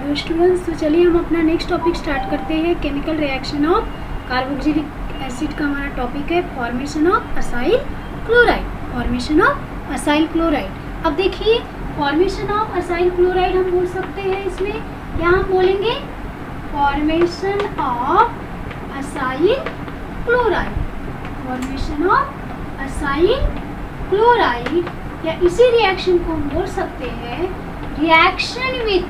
Hello students, तो चलिए हम अपना नेक्स्ट टॉपिक स्टार्ट करते हैं। Chemical reaction of carboxylic acid का हमारा टॉपिक है formation of acyl chloride. Formation of acyl chloride. अब देखिए, फॉर्मेशन ऑफ असाइल क्लोराइड हम बोल सकते हैं इसमें क्या हम बोलेंगे, formation of acyl chloride. Formation of acyl chloride, या इसी रिएक्शन को हम बोल सकते हैं reaction with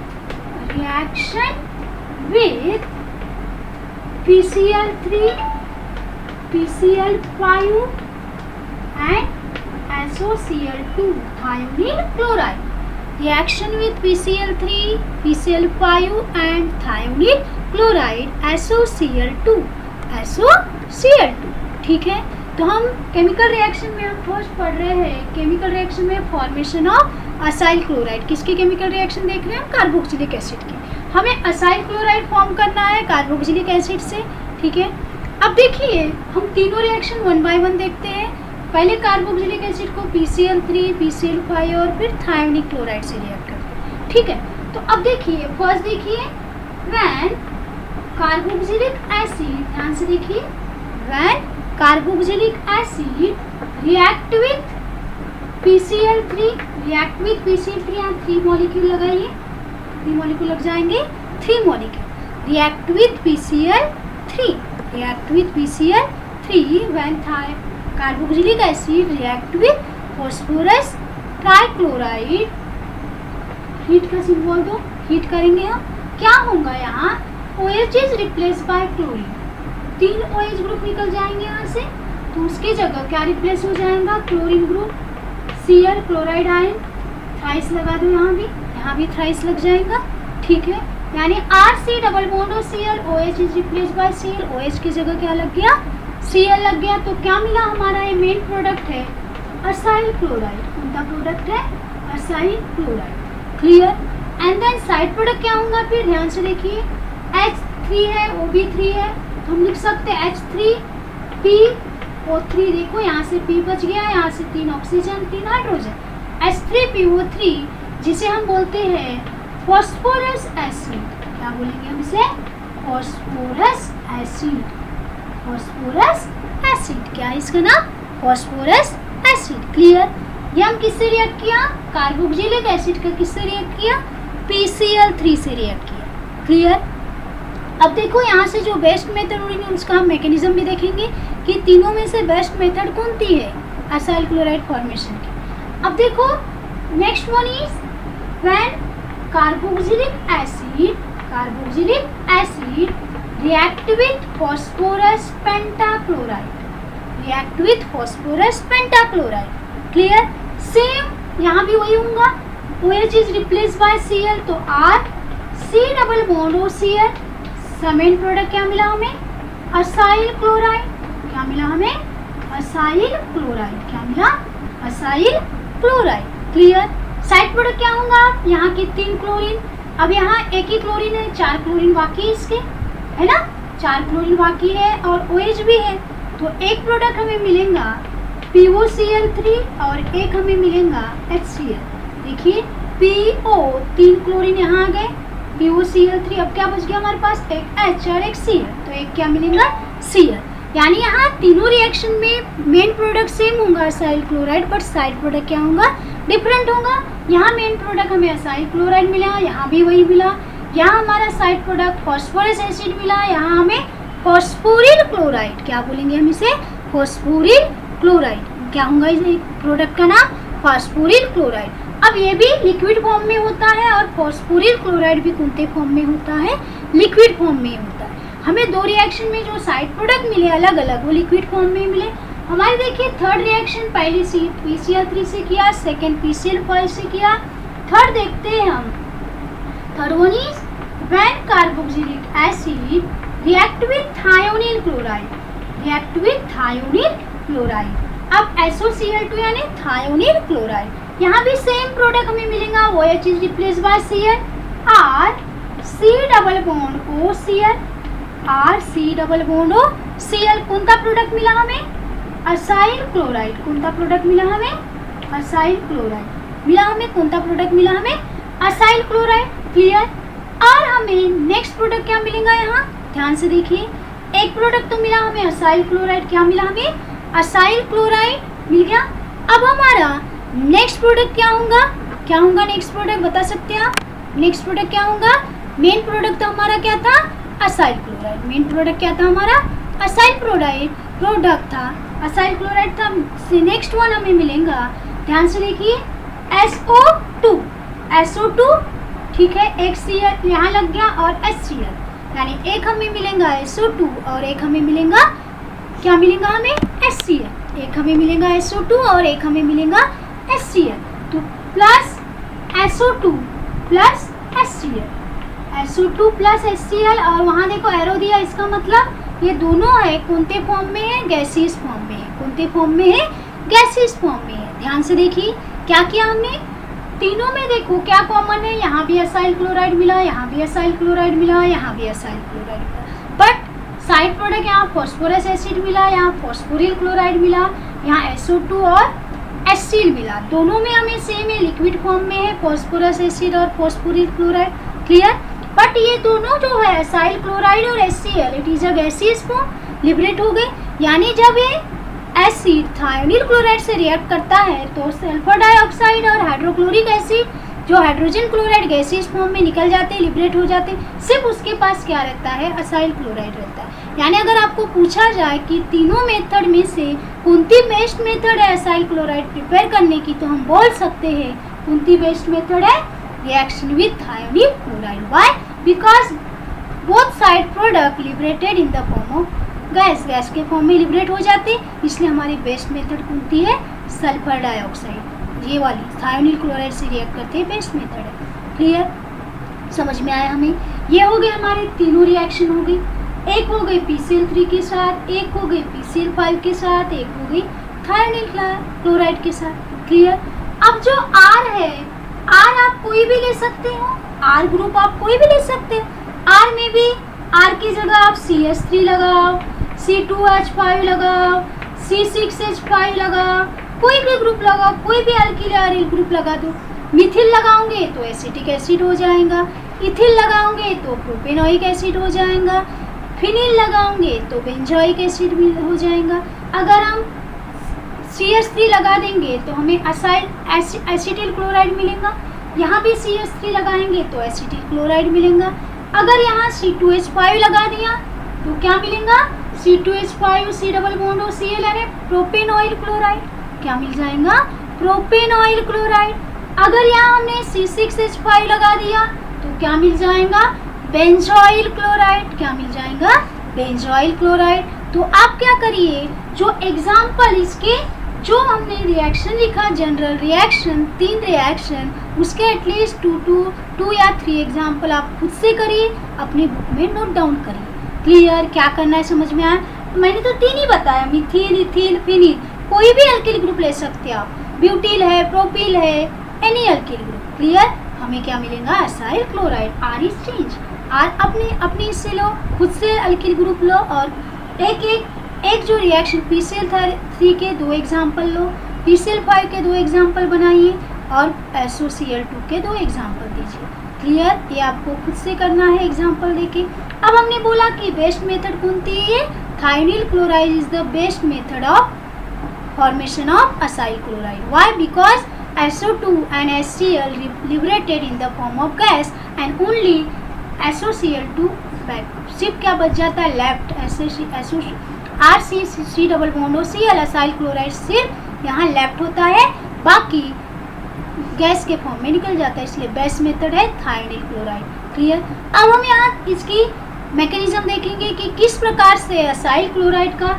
PCl3, PCl5 and SOCl2 thionyl chloride. Reaction with PCl3, PCl5 and thionyl chloride SOCl2, SOCl2। ठीक है, तो हम केमिकल रिएक्शन में हम फर्स्ट पढ़ रहे हैं केमिकल रिएक्शन में फॉर्मेशन ऑफ असाइल क्लोराइड। किसकी केमिकल रिएक्शन देख रहे हैं हम, कार्बोक्सिलिक एसिड की। हमें असाइल क्लोराइड फॉर्म करना है कार्बोक्सिलिक एसिड से। ठीक है, अब देखिए हम तीनों रिएक्शन वन बाय वन देखते हैं। पहले कार्बोक्सिलिक एसिड को PCl3, PCl5 और फिर थायोनिक क्लोराइड से रिएक्ट करते हैं। ठीक है, तो अब देखिए फर्स्ट देखिए, व्हेन कार्बोक्सिलिक एसिड, ध्यान से देखिए, when carboxylic acid react with PCl3, react with PCl3, यहाँ 3 मॉलिक्यूल लगाइए, 3 मॉलिक्यूल लग जाएंगे, 3 molecule react with PCl3, react with PCl3 when carboxylic acid react with phosphorus trichloride. Heat का सिंबल दो, हीट करेंगे हम, क्या होगा यहाँ, OH is replace by chlorine, 3 OH group निकल जाएंगे यहाँ से, तो उसके जगह क्या रिप्लेस हो जाएगा, chlorine group, Cl chloride ion, thrice लगा दो, यहाँ भी थ्राइस लग जाएगा। ठीक है, यानी RC डबल बॉन्ड और Cl, OH is replace by Cl, OH की जगह क्या लग गया, Cl लग गया। तो क्या मिला हमारा, ये मेन प्रोडक्ट है असाइल क्लोराइड। उनका प्रोडक्ट है acyl chloride. Clear. And then side product क्या होगा, फिर ध्यान से देखिए, H3 है, OB3 है, तो हम लिख सकते हैं H3PO3। देखो यहाँ से P बच गया, यहाँ से 3 ऑक्सीजन 3 हाइड्रोजन, H3PO3, जिसे हम बोलते हैं फॉस्फोरस एसिड। क्या बोलेंगे हम इसे, फॉस्फोरस एसिड। फॉस्फोरस एसिड क्या है इसका नाम, फॉस्फोरस एसिड। क्लियर। ये हम किससे रिएक्ट किया, कार्बोक्सिलिक एसिड का किससे रिएक्ट किया, PCl3 से रिएक्ट किया। क्लियर। अब देखो यहाँ से जो बेस्ट मेथड होगी उसका हम मैकेनिज्म भी देखेंगे कि तीनों में से बेस्ट मेथड कौन सी है असाइल क्लोराइड फॉर्मेशन की। अब देखो next one is when carboxylic acid react with phosphorus pentachloride, react with phosphorus pentachloride. Clear. Same यहाँ भी वही होगा, OH is replace by Cl, तो R C डबल बॉन्ड और Cl, मेन प्रोडक्ट क्या मिला हमें, असाइल क्लोराइड। क्या मिला हमें, असाइल क्लोराइड। क्या मिला, acyl chloride. Clear. Side product क्या होगा, यहाँ के 3 क्लोरीन, अब यहाँ एक ही क्लोरीन है, 4 क्लोरीन बाकी है इसके, है ना, 4 क्लोरीन बाकी है और OH भी है, तो एक प्रोडक्ट हमें मिलेगा POCl3 और एक हमें मिलेगा HCl। देखिए PO 3 क्लोरीन यहाँ आ गए, POCl3, अब क्या बच गया हमारे पास, एक H और एक Cl, तो एक क्या मिलेगा, Cl। यानी यहाँ तीनों रिएक्शन में मेन प्रोडक्ट सेम होगा acyl chloride, but side product क्या होगा, डिफरेंट होगा। यहाँ मेन प्रोडक्ट हमें असाइल क्लोराइड मिला, यहाँ भी वही मिला। यहाँ हमारा साइड प्रोडक्ट फॉस्फोरस एसिड मिला, यहाँ हमें फॉस्फोरिल क्लोराइड। क्या बोलेंगे हम इसे, फॉस्फोरिल क्लोराइड। क्या होगा इस प्रोडक्ट का नाम, फॉस्फोरिल क्लोराइड। अब ये भी लिक्विड फॉर्म में होता है और फॉस्फोरिल क्लोराइड भी कौन फॉर्म में होता है, लिक्विड फॉर्म में होता है। हमें 2 रिएक्शन में जो साइड प्रोडक्ट मिले अलग अलग, वो लिक्विड फॉर्म में मिले। हमारे देखिए थर्ड रिएक्शन, पहले PCl3 से किया, सेकेंड PCl5 से किया, थर्ड देखते हैं हम। Third one is when carboxylic acid react with thionyl chloride, react with thionyl chloride. अब SOCl2 यानी थायोनिल क्लोराइड। यहाँ भी सेम प्रोडक्ट हमें मिलेगा, OH is replace by Cl, R C double bond O Cl, R C double bond O Cl। कौन सा product मिला हमें, असाइल क्लोराइड। कौन सा प्रोडक्ट मिला हमें, असाइल क्लोराइड मिला हमें। कौन सा प्रोडक्ट मिला हमें, असाइल क्लोराइड। क्लियर। और हमें नेक्स्ट प्रोडक्ट क्या मिलेगा यहाँ, ध्यान से देखिए। एक प्रोडक्ट तो मिला हमें असाइल क्लोराइड, क्या मिला हमें, असाइल क्लोराइड मिल गया। अब हमारा नेक्स्ट प्रोडक्ट क्या होगा नेक्स्ट प्रोडक्ट बता सकते हैं आप, नेक्स्ट प्रोडक्ट क्या होगा। मेन प्रोडक्ट तो हमारा क्या था, असाइल क्लोराइड। मेन प्रोडक्ट क्या था हमारा, असाइल प्रोडक्ट था, असाइल क्लोराइड था। नेक्स्ट वन हमें मिलेगा, ध्यान से देखिए, SO2, ठीक है, एक Cl यहाँ लग गया और HCl, यानी एक हमें मिलेगा SO2 और एक हमें मिलेगा, क्या मिलेगा हमें, HCl। एक हमें मिलेगा SO2 और एक हमें मिलेगा HCl, तो plus SO2 plus HCl, SO2 plus HCl। और वहाँ देखो एरो दिया, इसका मतलब ये दोनों है कौनते फॉर्म में है, गैसियस फॉर्म में है। कौनते फॉर्म में है, गैसियस फॉर्म में है। ध्यान से देखिए क्या किया हमने, तीनों में देखो क्या कॉमन है, यहाँ भी असाइल क्लोराइड मिला, यहाँ भी असाइल क्लोराइड मिला, यहाँ भी असाइल क्लोराइड मिला। बट साइड प्रोडक्ट यहाँ फॉस्फोरस एसिड मिला, यहाँ फॉस्फोरिल क्लोराइड मिला, यहाँ SO2 और HCl मिला। दोनों में हमें सेम है, लिक्विड फॉर्म में है, फॉस्फोरस एसिड और फॉस्फोरिल क्लोराइड, क्लियर। बट ये दोनों जो है असाइल क्लोराइड और HCl, it is a gaseous form, liberate हो गए। यानी जब ये एसिड थायोनिल क्लोराइड से रिएक्ट करता है तो सल्फर डाइऑक्साइड और हाइड्रोक्लोरिक एसिड जो हाइड्रोजन क्लोराइड गैसियस फॉर्म में निकल जाते हैं, लिबरेट हो जाते हैं। सिर्फ उसके पास क्या रहता है, असाइल क्लोराइड रहता है। यानी अगर आपको पूछा जाए कि तीनों मेथड में से कौनती बेस्ट मेथड है असाइल क्लोराइड प्रिपेयर करने की, तो हम बोल सकते हैं कौनती बेस्ट मेथड है, reaction with thionyl chloride. Why, because both side product liberated in the form of gas के फॉर्म में लिबरेट हो जाते, इसलिए हमारी बेस्ट मेथड कौनती है, सल्फर डाइऑक्साइड, ये वाली थायोनिल क्लोराइड से रिएक्ट करते हैं, बेस्ट मेथड है। क्लियर, समझ में आया हमें। ये हो गए हमारे तीनों रिएक्शन हो गई, एक हो गई PCl3 के साथ, एक हो गई PCl5 के साथ, एक हो गई थायोनिल क्लोराइड के साथ। क्लियर। अब जो R है, R आप कोई भी ले सकते हो, R ग्रुप आप कोई भी ले सकते हो। R में भी R की जगह आप CH3 लगाओ, C2H5 लगाओ, C6H5 लगाओ, कोई भी ग्रुप लगाओ, कोई भी अल्किल अरील ग्रुप लगा दो। मिथिल लगाओगे तो एसिटिक एसिड हो जाएगा, इथिल लगाओगे तो प्रोपेनोइक एसिड हो जाएगा, फिनिल लगाओगे तो बेंजोइक एसिड भी हो जाएगा। अगर हम CH3 लगा देंगे तो हमें एसिटिल क्लोराइड मिलेगा, यहाँ भी CH3 लगाएंगे तो एसिटिल क्लोराइड मिलेगा। अगर यहाँ C2H5 लगा दिया तो क्या मिलेगा, C2H5 C डबल बॉन्ड और Cl यानी प्रोपेनॉइल क्लोराइड, क्या मिल जाएगा, प्रोपेनॉइल क्लोराइड। अगर यहाँ हमने C6H5 लगा दिया तो क्या मिल जाएगा, बेंजोइल क्लोराइड, क्या मिल जाएगा, बेंजोइल क्लोराइड। तो आप क्या करिए, जो एग्जाम्पल इसके जो हमने रिएक्शन लिखा, जनरल रिएक्शन 3 रिएक्शन, उसके एटलीस्ट 2 या 3 एग्जाम्पल आप खुद से करिए, अपनी बुक में नोट डाउन करिए। क्लियर, क्या करना है समझ में आया। मैंने तो 3 ही बताया, मिथिल, इथिल, फिनिल, कोई भी अल्किल ग्रुप ले सकते हैं आप, ब्यूटिल है, प्रोपिल है, एनी अल्किल ग्रुप। क्लियर, हमें क्या मिलेगा, acyl chloride. R is change, R अपनी इससे लो, खुद से अल्किल ग्रुप लो और एक जो रिएक्शन PCl3 के 2 एग्जाम्पल लो, PCl5 के 2 एग्जाम्पल बनाइए और SOCl2 के 2 एग्जाम्पल दीजिए। क्लियर, ये आपको खुद से करना है एग्जाम्पल देके। अब हमने बोला कि बेस्ट मेथड कौन थी, ये thionyl chloride is the best method of formation of acyl chloride. Why, because SO2 and HCl liberated in the form of gas and only SOCl2 back। सिर्फ क्या बच जाता है, लेफ्ट, RC डबल बॉन्ड और Cl acyl chloride सिर्फ यहाँ left होता है, बाकी गैस के फॉर्म में निकल जाता है, इसलिए बेस्ट मेथड है थायोनिल क्लोराइड। क्लियर। अब हम यहाँ इसकी मैकेनिज्म देखेंगे कि किस प्रकार से असाइल क्लोराइड का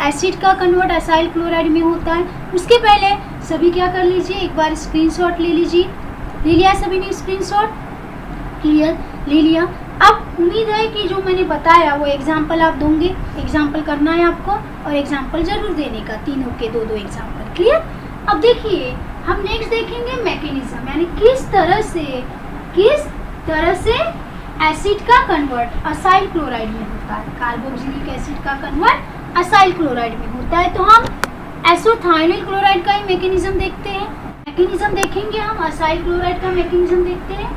एसिड का कन्वर्ट असाइल क्लोराइड में होता है। उसके पहले सभी क्या कर लीजिए, एक बार स्क्रीनशॉट ले लीजिए। ले लिया सभी ने स्क्रीनशॉट, क्लियर, ले लिया। अब उम्मीद है कि जो मैंने बताया वो एग्जाम्पल आप दोगे, एग्जाम्पल करना है आपको और एग्जाम्पल जरूर देने का, तीनों के 2-2 एग्जाम्पल। क्लियर। अब देखिए हम नेक्स्ट देखेंगे मैकेनिज्म, यानी किस तरह से एसिड का कन्वर्ट असाइल क्लोराइड में होता है, कार्बोक्सिलिक एसिड का कन्वर्ट असाइल क्लोराइड में होता है। तो हम एसोथायोनिल क्लोराइड का ही मैकेनिज्म देखते हैं। मैकेनिज्म देखेंगे हम, असाइल क्लोराइड का मैकेनिज्म देखते हैं।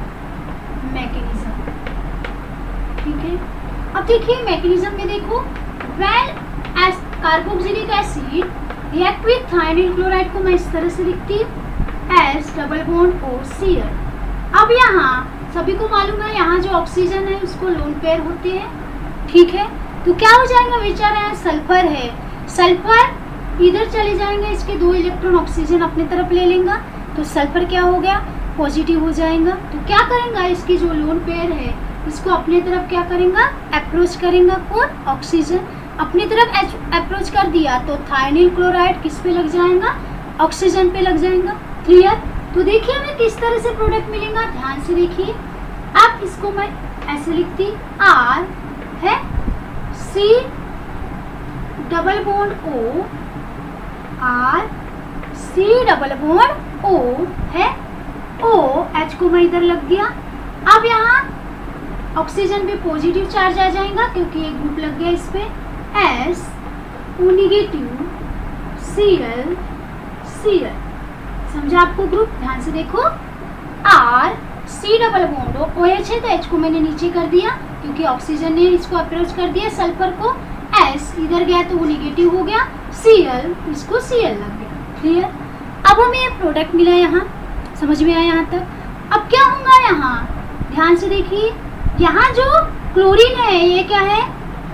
मैकेनिज्म ठीक है, अब देखिए मैकेनिज्म में देखो, when S carboxylic acid react with thionyl chloride को मैं इस तरह से लिखती हूँ S double bond O Cl। अब यहाँ सभी को मालूम है यहाँ जो ऑक्सीजन है उसको लोन पेयर होते हैं, ठीक है। तो क्या हो जाएगा बेचारा, है सल्फर है, सल्फर इधर चले जाएंगे, इसके 2 इलेक्ट्रॉन ऑक्सीजन अपने तरफ ले लेंगे, तो सल्फर क्या हो गया, पॉजिटिव हो जाएगा। तो क्या करेंगे, इसकी जो लोन पेयर है इसको अपने तरफ क्या करेंगे, अप्रोच करेंगे, कौन, ऑक्सीजन अपनी तरफ अप्रोच कर दिया तो थायनिल क्लोराइड किस पे लग जाएगा, ऑक्सीजन पे लग जाएगा। क्लियर। तो देखिए हमें किस तरह से प्रोडक्ट मिलेगा, ध्यान से देखिए। अब इसको मैं ऐसे लिखती, आर है C double bond O, R C double bond O है, ओ एच को मैं इधर लग दिया। अब यहाँ ऑक्सीजन पे पॉजिटिव चार्ज आ जाएगा क्योंकि एक ग्रुप लग गया इस पे, S O negative Cl Cl, समझा आपको ग्रुप, ध्यान से देखो। R C double bond O OH है तो H को मैंने नीचे कर दिया क्योंकि ऑक्सीजन ने इसको अप्रोच कर दिया सल्फर को, S इधर गया तो वो निगेटिव हो गया, Cl इसको Cl लग गया। क्लियर। अब हमें ये प्रोडक्ट मिला, यहाँ समझ में आया यहाँ तक। अब क्या होगा यहाँ, ध्यान से देखिए, यहाँ जो क्लोरीन है ये क्या है,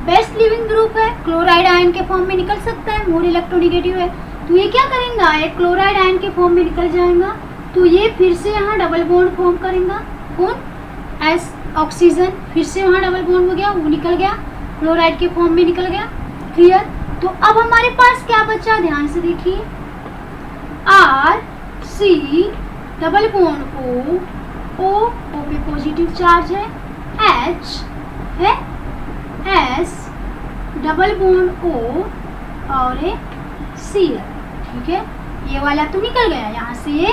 बेस्ट लिविंग ग्रुप है, क्लोराइड आयन के फॉर्म में निकल सकता है, मोर इलेक्ट्रोनिगेटिव है, तो ये क्या करेंगे, एक क्लोराइड आयन के फॉर्म में निकल जाएगा, तो ये फिर से यहाँ डबल बॉन्ड फॉर्म करेगा, कौन, एस ऑक्सीजन, फिर से वहाँ डबल बॉन्ड हो गया, वो निकल गया, क्लोराइड के फॉर्म में निकल गया। क्लियर। तो अब हमारे पास क्या बचा, ध्यान से देखिए, R C double bond O पे पॉजिटिव चार्ज है, एच है, एस डबल बॉन्ड ओ और Cl, ठीक है। ये वाला तो निकल गया, यहाँ से ये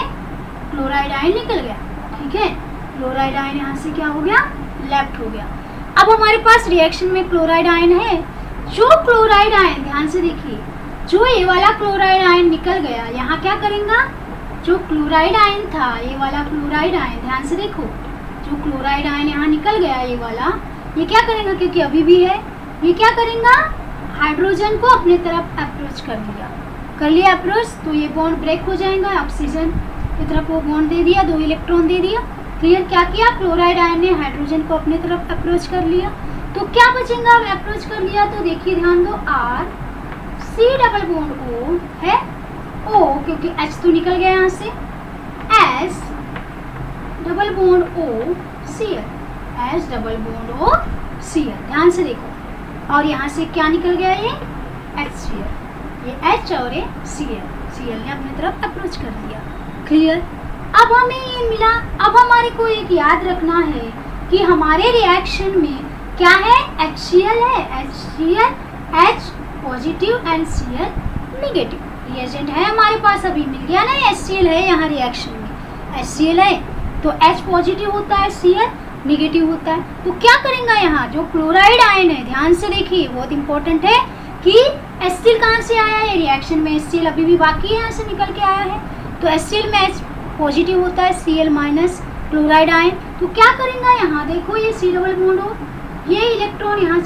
क्लोराइड आयन निकल गया, ठीक है, क्लोराइड आयन यहाँ से क्या हो गया, लेफ्ट हो गया। अब हमारे पास रिएक्शन में क्लोराइड आयन है, जो क्लोराइड आयन, ध्यान से देखिए, जो ये वाला क्लोराइड आयन निकल गया, यहाँ क्या करेंगे, जो क्लोराइड आयन था, ये वाला क्लोराइड आयन, ध्यान से देखो, जो क्लोराइड आयन यहाँ निकल गया ये वाला, ये क्या करेंगे, क्योंकि अभी भी है, ये क्या करेंगे, हाइड्रोजन को अपने तरफ अप्रोच कर लिया अप्रोच, तो ये बॉन्ड ब्रेक हो जाएगा, ऑक्सीजन की तरफ वो बॉन्ड दे दिया, 2 इलेक्ट्रॉन दे दिया। क्लियर। क्या किया, क्लोराइड आयन ने हाइड्रोजन को अपने तरफ अप्रोच कर लिया, तो क्या बचेगा, अप्रोच कर लिया, तो देखिए ध्यान दो, R C double bond O है, ओ क्योंकि एच तो निकल गया यहाँ से, S double bond O Cl, S double bond O Cl, ध्यान से देखो, और यहाँ से क्या निकल गया, ये HCl, ये H और ये Cl ने अपनी तरफ अप्रोच कर दिया। क्लियर। अब हमें ये मिला, अब हमारे को एक याद रखना है कि हमारे रिएक्शन में क्या है, HCl है, HCl H positive and Cl negative reagent है हमारे पास, अभी मिल गया ना, HCl है यहाँ रिएक्शन में, HCl है तो H पॉजिटिव होता है, Cl निगेटिव होता है। तो क्या करेंगे, यहाँ जो क्लोराइड आयन है, ध्यान से देखिए, बहुत इंपॉर्टेंट है कि HCl कहाँ से आया है, रिएक्शन में HCl अभी भी बाकी है, यहाँ से निकल के आया है, तो HCl में H पॉजिटिव होता है, Cl माइनस क्लोराइड आयन, तो क्या करेंगे, यहाँ देखो ये C डबल बॉन्ड हो, ये इलेक्ट्रॉन यहाँ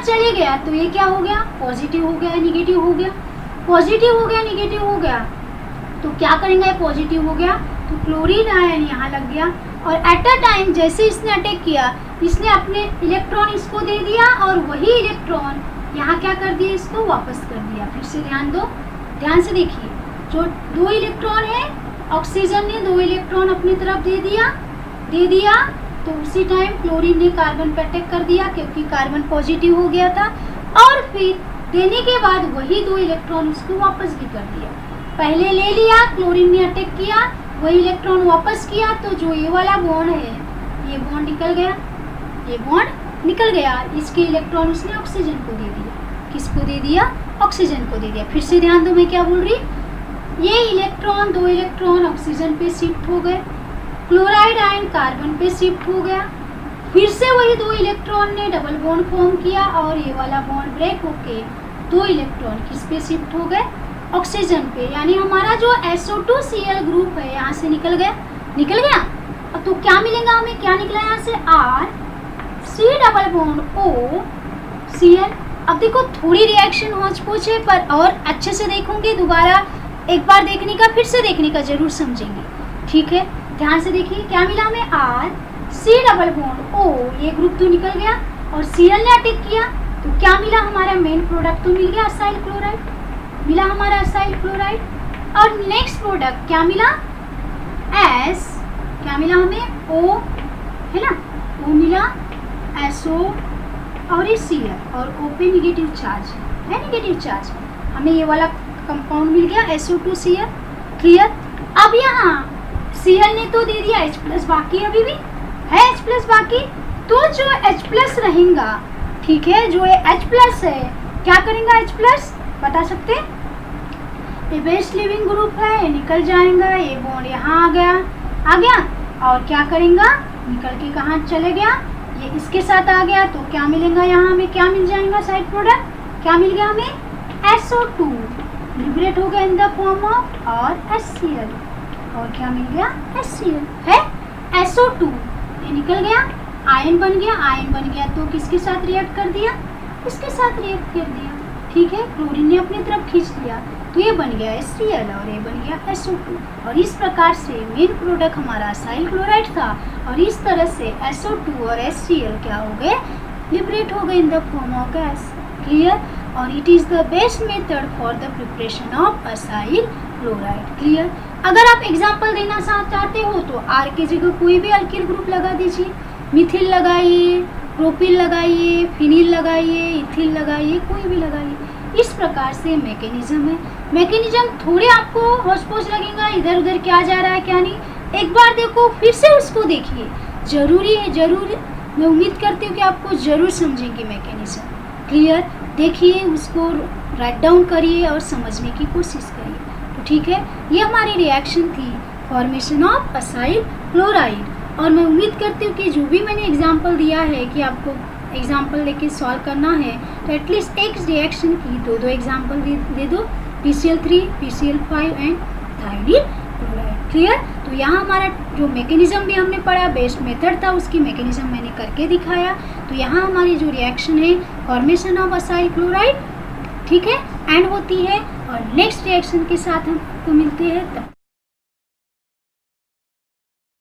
चले गया, तो ये क्या हो गया, पॉजिटिव हो गया, निगेटिव हो गया, पॉजिटिव हो गया, निगेटिव हो गया, तो क्या करेंगे, पॉजिटिव हो गया तो क्लोरीन आयन यहाँ लग गया, और एट अ टाइम जैसे इसने अटैक किया, इसने अपने इलेक्ट्रॉन इसको दे दिया, और वही इलेक्ट्रॉन यहाँ क्या कर दिया, इसको वापस कर दिया। फिर से ध्यान दो, ध्यान से देखिए, जो 2 इलेक्ट्रॉन है, ऑक्सीजन ने 2 इलेक्ट्रॉन अपनी तरफ दे दिया, तो उसी टाइम क्लोरीन ने कार्बन पर अटैक कर दिया क्योंकि कार्बन पॉजिटिव हो गया था, और फिर देने के बाद वही 2 इलेक्ट्रॉन उसको वापस भी कर दिया। पहले ले लिया, क्लोरीन ने अटैक किया, वही इलेक्ट्रॉन वापस किया, तो जो ये वाला बॉन्ड है, ये बॉन्ड निकल गया, इसके इलेक्ट्रॉन उसने ऑक्सीजन को दे दिया, किसको दे दिया, ऑक्सीजन को दे दिया। फिर से ध्यान दो मैं क्या बोल रही, ये इलेक्ट्रॉन 2 इलेक्ट्रॉन ऑक्सीजन पे शिफ्ट हो गए, क्लोराइड आयन कार्बन पे शिफ्ट हो गया, फिर से वही 2 इलेक्ट्रॉन ने डबल बॉन्ड फॉर्म किया, और ये वाला बॉन्ड ब्रेक होके 2 इलेक्ट्रॉन किस पे शिफ्ट हो गए, ऑक्सीजन पे, यानी हमारा जो SO2Cl ग्रुप है यहाँ से निकल गया। अब तो क्या मिलेगा हमें, क्या निकला यहाँ से, R C double bond O Cl। अब देखो थोड़ी रिएक्शन हौच पौच है, पर और अच्छे से देखोगे, दोबारा एक बार देखने का, फिर से देखने का जरूर समझेंगे, ठीक है। ध्यान से देखिए क्या मिला हमें, R C double bond O, ये ग्रुप तो निकल गया और Cl ने अटैक किया, तो क्या मिला हमारा मेन प्रोडक्ट तो मिल गया असाइल क्लोराइड, मिला हमारा असाइल क्लोराइड। और नेक्स्ट प्रोडक्ट क्या मिला, S, क्या मिला हमें O, है ना, O मिला, SO और ये Cl, और O पे निगेटिव चार्ज है, निगेटिव चार्ज, हमें ये वाला कंपाउंड मिल गया SO2Cl, क्लियर। अब यहाँ Cl ने तो दे दिया H+, बाकी अभी भी है H+ बाकी, तो जो H+ रहेगा, ठीक है, जो ये H+ है क्या करेगा, H+ बता सकते हैं, ये बेस्ट लिविंग ग्रुप है, ये निकल जाएगा, ये बॉन्ड यहाँ आ गया और क्या करेगा, निकल के कहाँ चले गया, ये इसके साथ आ गया, तो क्या मिलेगा यहाँ हमें, क्या मिल जाएगा साइड प्रोडक्ट, क्या मिल गया हमें SO2 लिबरेट हो गया इन द फॉर्म ऑफ और HCl, और क्या मिल गया HCl है, SO2 ये निकल गया, आयन बन गया, तो किसके साथ रिएक्ट कर दिया, इसके साथ रिएक्ट कर दिया, ठीक है, क्लोरीन ने अपनी तरफ खींच लिया, तो ये बन गया HCl और ये बन गया SO2, और इस प्रकार से मेन प्रोडक्ट हमारा असाइल क्लोराइड था, और इस तरह से SO2 और HCl क्या हो गए, लिबरेट हो गए in the form of gas, clear. और it is the best method for the preparation of acyl chloride, clear. अगर आप एग्जाम्पल देना चाहते हो तो R की जगह कोई भी अल्किल ग्रुप लगा दीजिए, मिथिल लगाइए, प्रोपिल लगाइए, फिनिल लगाइए, इथिल लगाइए, कोई भी लगाइए। इस प्रकार से मैकेनिज्म है। मैकेनिज्म थोड़े आपको होश-पोश लगेगा, इधर उधर क्या जा रहा है क्या नहीं, एक बार देखो, फिर से उसको देखिए, जरूरी है, जरूर, मैं उम्मीद करती हूँ कि आपको जरूर समझेंगे मैकेनिज्म, क्लियर। देखिए, उसको राइट डाउन करिए और समझने की कोशिश करिए, तो ठीक है। ये हमारी रिएक्शन थी फॉर्मेशन ऑफ असाइल क्लोराइड, और मैं उम्मीद करती हूँ कि जो भी मैंने एग्जाम्पल दिया है कि आपको एग्जाम्पल लेके सॉल्व करना है, तो एटलीस्ट एक रिएक्शन की दो एग्जाम्पल दे दो, PCl3, PCl5 and थायरीन chloride, clear. तो यहाँ हमारा जो मैकेनिज्म भी हमने पढ़ा, बेस्ट मेथड था, उसकी मैकेनिज्म मैंने करके दिखाया। तो यहाँ हमारी जो रिएक्शन है फॉर्मेशन ऑफ असाइल क्लोराइड, ठीक है, एंड होती है, और नेक्स्ट रिएक्शन के साथ हम तो मिलते हैं तब